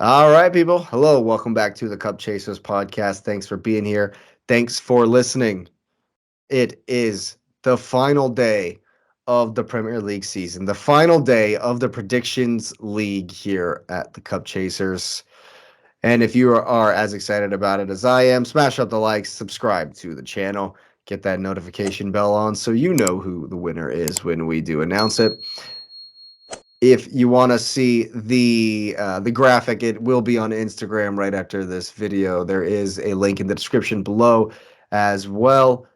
All right, people. Hello. Welcome back to the Cup Chasers podcast. Thanks for being here. Thanks for listening. It is the final day of the Premier League season, the final day of the Predictions League here at the Cup Chasers. And if you are as excited about it as I am, smash up the likes, subscribe to the channel, get that notification bell on so you know who the winner is when we do announce it. If you want to see the graphic, it will be on Instagram right after this video. There is a link in the description below as well.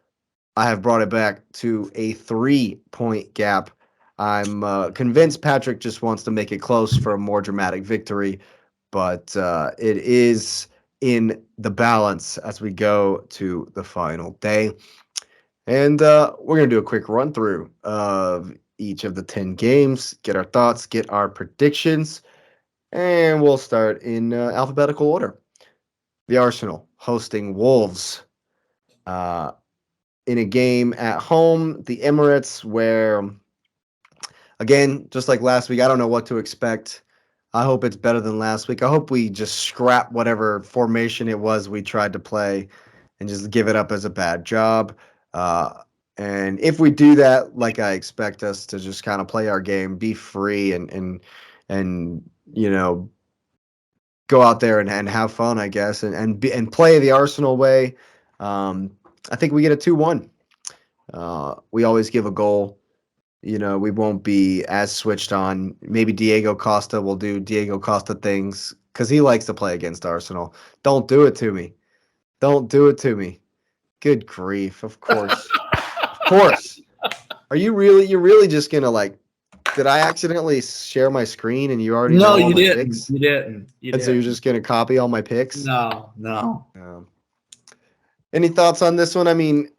I have brought it back to a 3-point gap. I'm convinced Patrick just wants to make it close for a more dramatic victory, but it is in the balance as we go to the final day. And we're going to do a quick run through of each of the 10 games, get our thoughts, get our predictions, and we'll start in alphabetical order. The Arsenal hosting Wolves in a game at home, the Emirates, where, again, just like last week, I don't know what to expect. I hope it's better than last week. I hope we just scrap whatever formation it was we tried to play and just give it up as a bad job. And if we do that, like I expect us to just kind of play our game, be free, and go out there and have fun, I guess, and play the Arsenal way. I think we get a 2-1. We always give a goal. We won't be as switched on. Maybe Diego Costa will do Diego Costa things because he likes to play against Arsenal. Don't do it to me. Don't do it to me. Good grief. Of course. Of course. You're really just going to did I accidentally share my screen and you already know all you my didn't. picks? You didn't. And so you're just going to copy all my picks? No. Any thoughts on this one? I mean,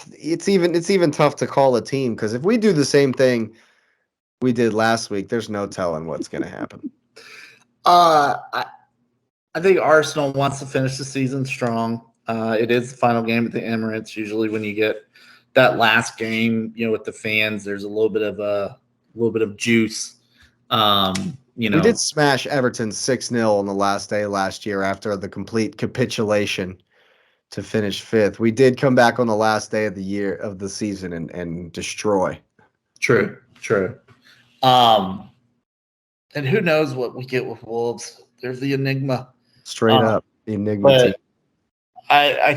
it's even tough to call a team because if we do the same thing we did last week, there's no telling what's going to happen. I think Arsenal wants to finish the season strong. It is the final game at the Emirates. Usually, when you get that last game, with the fans, there's a little bit of juice. We did smash Everton 6-0 on the last day last year after the complete capitulation to finish 5th. We did come back on the last day of the season and destroy. True. And who knows what we get with Wolves? There's the enigma. Straight up enigma team. I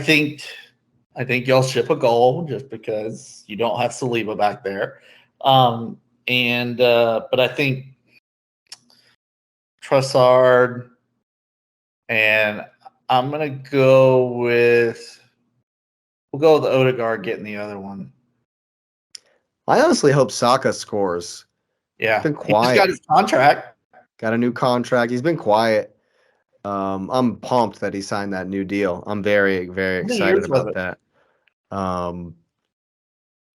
think y'all ship a goal just because you don't have Saliba back there. But I think Trossard, and I'm gonna go with Odegaard getting the other one. I honestly hope Saka scores. Yeah, he's been quiet. He just got his contract. Got a new contract. He's been quiet. I'm pumped that he signed that new deal. I'm very, very excited about that.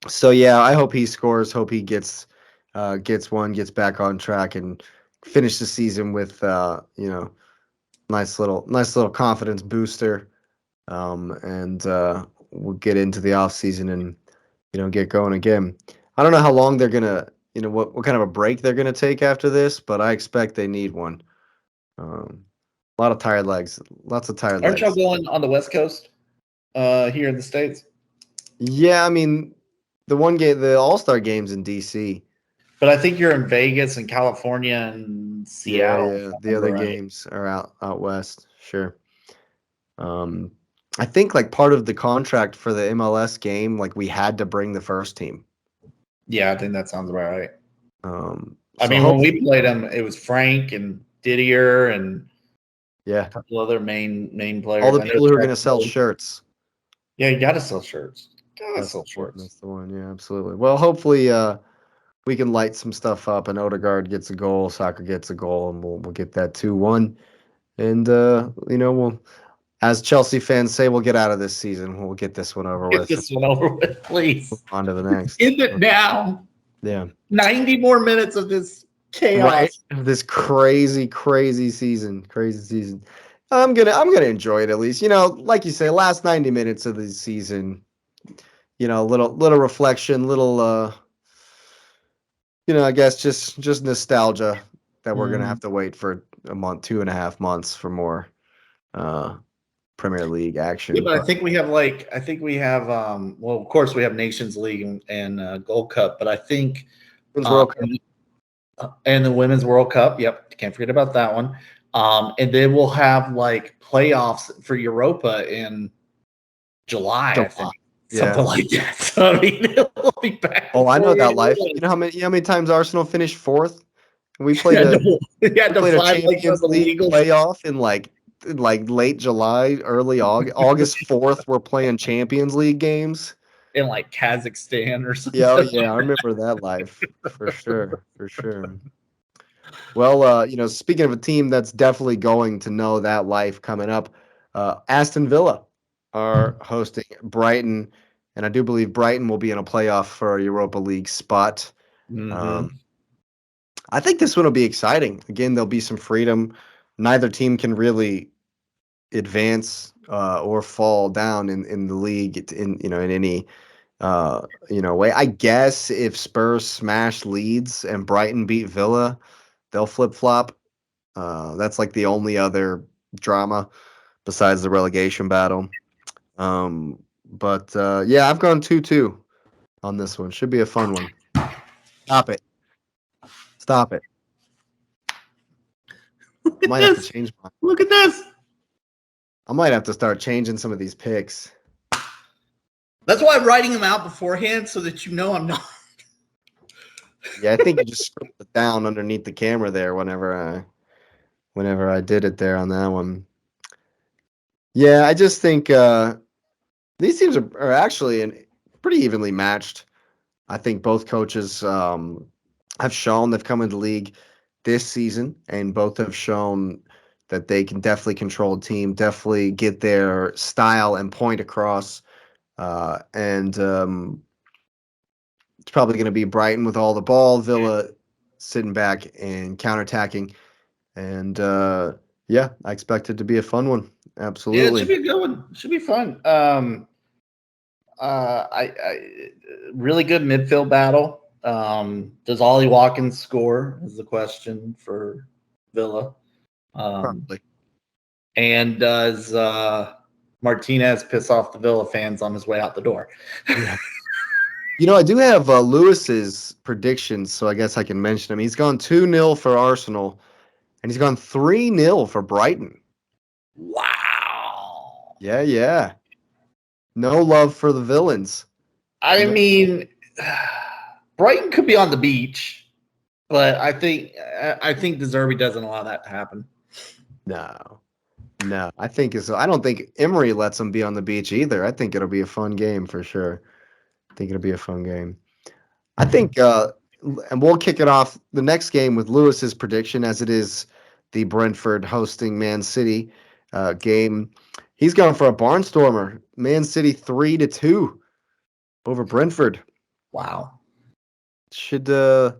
So yeah, I hope he scores. Hope he gets one, gets back on track, and finish the season with nice little confidence booster. And we'll get into the off season and get going again. I don't know how long they're gonna what kind of a break they're gonna take after this, but I expect they need one. A lot of tired legs. Lots of tired legs. Aren't y'all going on the West Coast here in the States? Yeah, I mean, the All-Star game's in D.C. But I think you're in Vegas and California and Seattle. Yeah. The other games are out west. Sure. I think part of the contract for the MLS game, we had to bring the first team. Yeah, I think that sounds about right. When we played them, it was Frank and Didier and a couple other main players. All the people who are going to sell shirts. Yeah, you got to sell shirts. That's the one. Yeah, absolutely. Well, hopefully we can light some stuff up and Odegaard gets a goal, Saka gets a goal, and we'll get that 2-1. And, we'll, as Chelsea fans say, we'll get out of this season. We'll get this one over with. Get this one over with, please. On to the next. End it now. Yeah. 90 more minutes of this chaos. Right? This crazy season. Crazy season. I'm gonna enjoy it at least. Like you say, last 90 minutes of the season, little reflection, little I guess just nostalgia that we're gonna have to wait for a month, 2.5 months for more Premier League action. Yeah, but I think we have well, of course we have Nations League and Gold Cup, but I think World Cup. and the Women's World Cup. Yep, can't forget about that one. And then we'll have like playoffs for Europa in July, I think. Something like that. So I mean, it'll be back. Oh, I know that life. You know how many times Arsenal finished 4th? We played a Champions League playoff in like late July, early August 4th. We're playing Champions League games in like Kazakhstan or something. Yeah, I remember that life for sure. Well, speaking of a team that's definitely going to know that life coming up, Aston Villa are hosting Brighton, and I do believe Brighton will be in a playoff for a Europa League spot. I think this one will be exciting. Again, there'll be some freedom. Neither team can really advance or fall down in the league in any way. I guess if Spurs smash Leeds and Brighton beat Villa, they'll flip-flop. That's like the only other drama besides the relegation battle. But yeah, I've gone 2-2 on this one. Should be a fun one. Stop it. Look at Might this. have to change mine. Look at this. I might have to start changing some of these picks. That's why I'm writing them out beforehand so that you know I'm not. Yeah, I think you just scribbled it down underneath the camera there whenever I did it there on that one. Yeah, I just think these teams are actually pretty evenly matched. I think both coaches have shown they've come into the league this season, and both have shown that they can definitely control a team, definitely get their style and point across. And it's probably going to be Brighton with all the ball, Villa sitting back and counterattacking. And yeah, I expect it to be a fun one. Absolutely. Yeah, it should be a good one. It should be fun. I really good midfield battle. Does Ollie Watkins score? Is the question for Villa. Probably. And does Martinez piss off the Villa fans on his way out the door? Yeah. I do have Lewis's predictions, so I guess I can mention him. He's gone 2-0 for Arsenal, and he's gone 3-0 for Brighton. Wow. Yeah. No love for the villains. I mean, Brighton could be on the beach, but I think De Zerbi doesn't allow that to happen. No. I don't think Emery lets them be on the beach either. I think it'll be a fun game for sure. I think and we'll kick it off the next game with Lewis's prediction, as it is the Brentford hosting Man City game. He's going for a barnstormer. Man City 3-2 over Brentford. Wow. I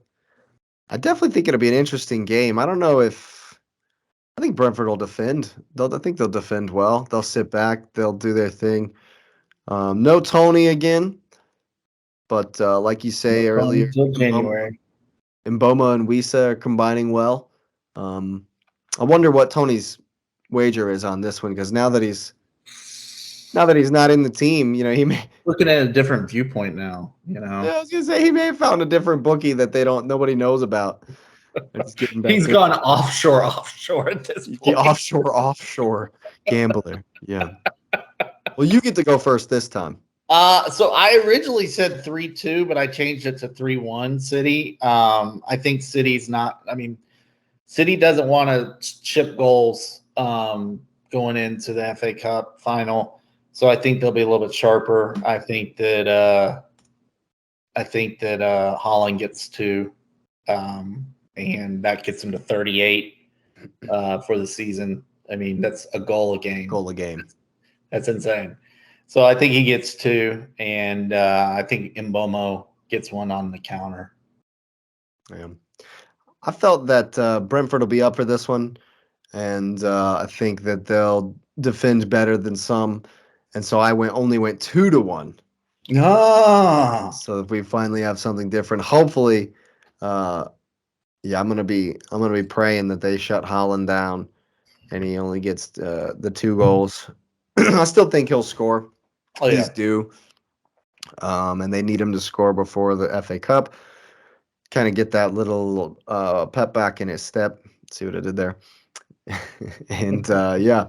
definitely think it'll be an interesting game. I don't know I think Brentford will defend. I think they'll defend well. They'll sit back. They'll do their thing. No Tony again. But like you say earlier, January. Mboma and Wisa are combining well. I wonder what Tony's wager is on this one, because now that he's not in the team, he may looking at a different viewpoint now. Yeah, I was gonna say he may have found a different bookie that nobody knows about. He's gone offshore at this point. The offshore gambler. Yeah. Well, you get to go first this time. So I originally said 3-2, but I changed it to 3-1 City. I think City's not. I mean, City doesn't want to chip goals going into the FA Cup final, so I think they'll be a little bit sharper. I think that Haaland gets 2, and that gets him to 38 for the season. I mean, that's a goal a game. That's insane. So I think he gets 2, and I think Mboma gets 1 on the counter. Yeah. I felt that Brentford will be up for this one, and I think that they'll defend better than some, and so I only went 2-1. Ah. So if we finally have something different, hopefully, Yeah, I'm gonna be praying that they shut Holland down, and he only gets the 2 goals. I still think he'll score. Oh He's yeah, due, and they need him to score before the FA Cup. Kind of get that little pep back in his step. See what I did there? And yeah,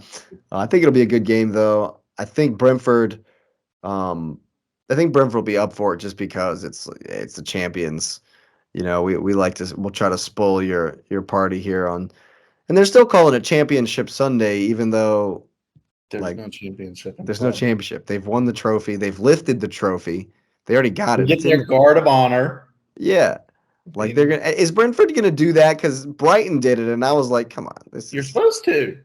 I think it'll be a good game though. I think Brentford. I think Brentford will be up for it just because it's the champions. You know, we like to we'll try to spoil your party here on, and they're still calling it Championship Sunday, even though there's like no championship in there's no play. championship. They've won the trophy. They've lifted the trophy. They already got They it. get It's in their guard of honor. yeah. I Like they're mean, gonna is Brentford gonna do that? Because Brighton did it, and I was like, come on, this you're is supposed to.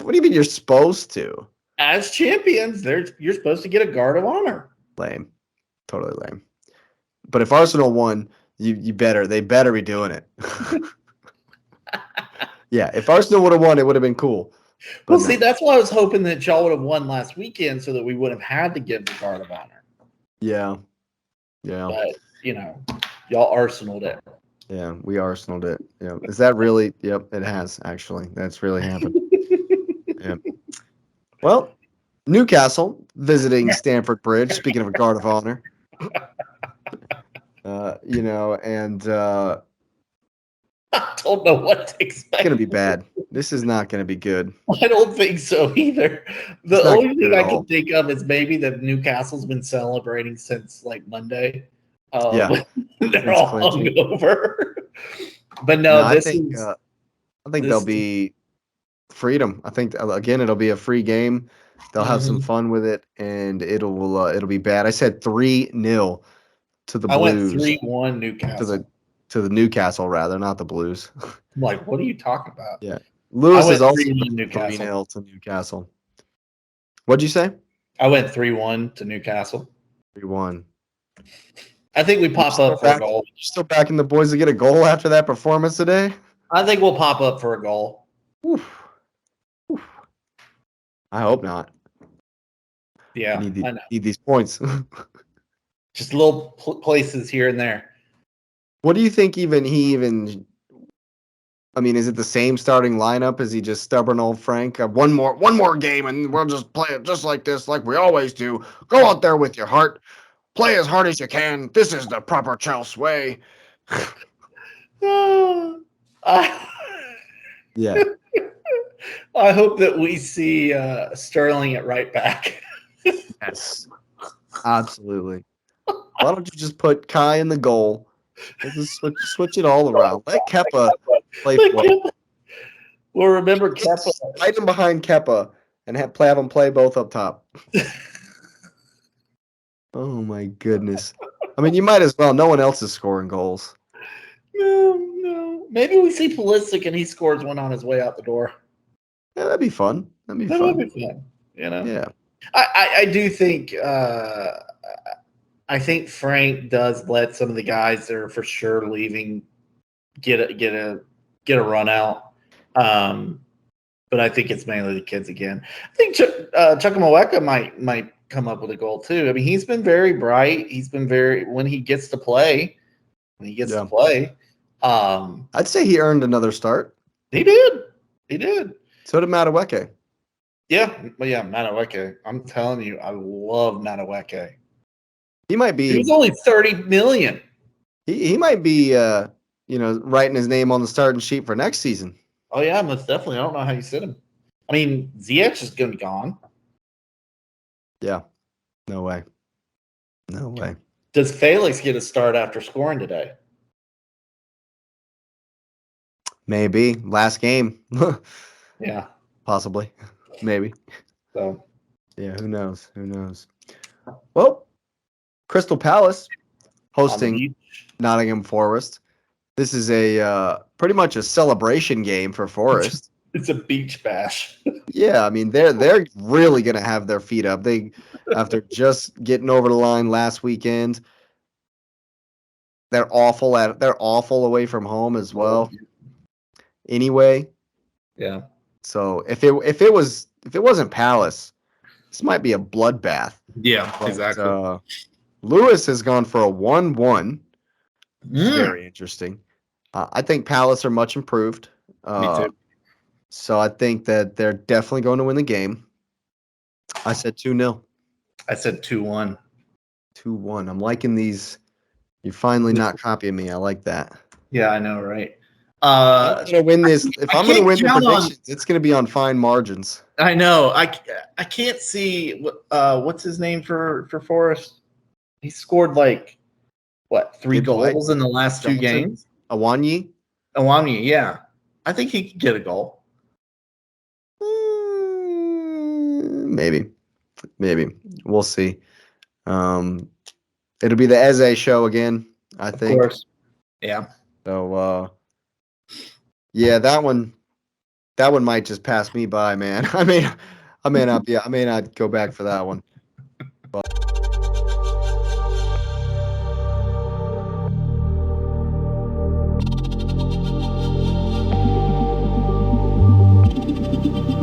what do you mean you're supposed to? As champions, you're supposed to get a guard of honor. Lame. Totally lame. But if Arsenal won, they better be doing it. Yeah, if Arsenal would have won, it would have been cool. But Well, no. see, that's why I was hoping that y'all would have won last weekend so that we would have had to give the guard of honor. Yeah. Yeah. But, y'all Arsenaled it. Yeah. We Arsenaled it. Yeah. Is that really? Yep, it has actually. That's really happened. Yeah. Well, Newcastle visiting Stamford Bridge. Speaking of a guard of honor, and I don't know what to expect. it's gonna be bad. This is not gonna be good. I don't think so either. The It's not only good thing at I all. can think of is maybe that Newcastle's been celebrating since like Monday. Yeah. They're Since all clinching. hungover. But No, no, I this think is I think there'll this. be freedom. I think again it'll be a free game. They'll have some Mhm. fun with it, and it'll be bad. I said 3-0 to the I went Blues 3-1 to Newcastle. the Newcastle rather, not the Blues. I'm like, what are you talking about? Yeah, I Lewis is went also 3-1 Newcastle. 3-0 to Newcastle. What'd you say? I went 3-1 to Newcastle. 3-1. I think we pop up for a goal. You're still backing the boys to get a goal after that performance today? I think we'll pop up for a goal. Oof. Oof. I hope not. Yeah, I know. Need these points. Just little places here and there. What do you think I mean, is it the same starting lineup? Is he just stubborn old Frank? One more game, and we'll just play it just like this, like we always do. Go out there with your heart, play as hard as you can. This is the proper Chelsea way. I, Yeah, I hope that we see Sterling at right back. yes, absolutely. Why don't you just put Kai in the goal? We'll just switch it all around. Let Kepa play for it. Well, remember Kepa. Hide him behind Kepa and have him play both up top. Oh my goodness. I mean, you might as well. No one else is scoring goals. No. Maybe we see Pulisic and he scores one on his way out the door. Yeah, that'd be fun. That'd be That fun. would be fun. Yeah. I do think I think Frank does let some of the guys that are for sure leaving get a run out. But I think it's mainly the kids again. I think Chukwuemeka might come up with a goal too. I mean, he's been very bright. He's been when he gets to play. I'd say he earned another start. He did. So did Madueke. Yeah, Madueke. I'm telling you, I love Madueke. He might be. He was only 30 million. He might be. Writing his name on the starting sheet for next season. Oh yeah, most definitely. I don't know how you sit him. I mean, Ziyech is going to be gone. Yeah. No way. Does Felix get a start after scoring today? Maybe last game. Yeah, possibly. Maybe. So yeah, who knows? Well, Crystal Palace hosting Nottingham Forest. This is a pretty much a celebration game for Forest. It's a beach bash. Yeah, I mean they're really gonna have their feet up. They after just getting over the line last weekend. They're awful away from home as well. Anyway. Yeah. So if it wasn't Palace, this might be a bloodbath. Yeah, but, exactly. Lewis has gone for a 1-1. Very interesting. I think Palace are much improved. Me too. So I think that they're definitely going to win the game. I said 2-0. I said 2-1. 2-1. I'm liking these. You're finally not copying me. I like that. Yeah, I know, right? I'm gonna win this. If I'm gonna can't win the count on- predictions, it's gonna be on fine margins. I know. I can't see what's his name for Forest. He scored like what 3 Gibbs White? goals in the last 2 Johnson? games. Awanyi? Awami, yeah. I think he could get a goal. Maybe. We'll see. It'll be the Eze show again, I think. Of course. Yeah. So yeah, that one might just pass me by, man. I may not go back for that one.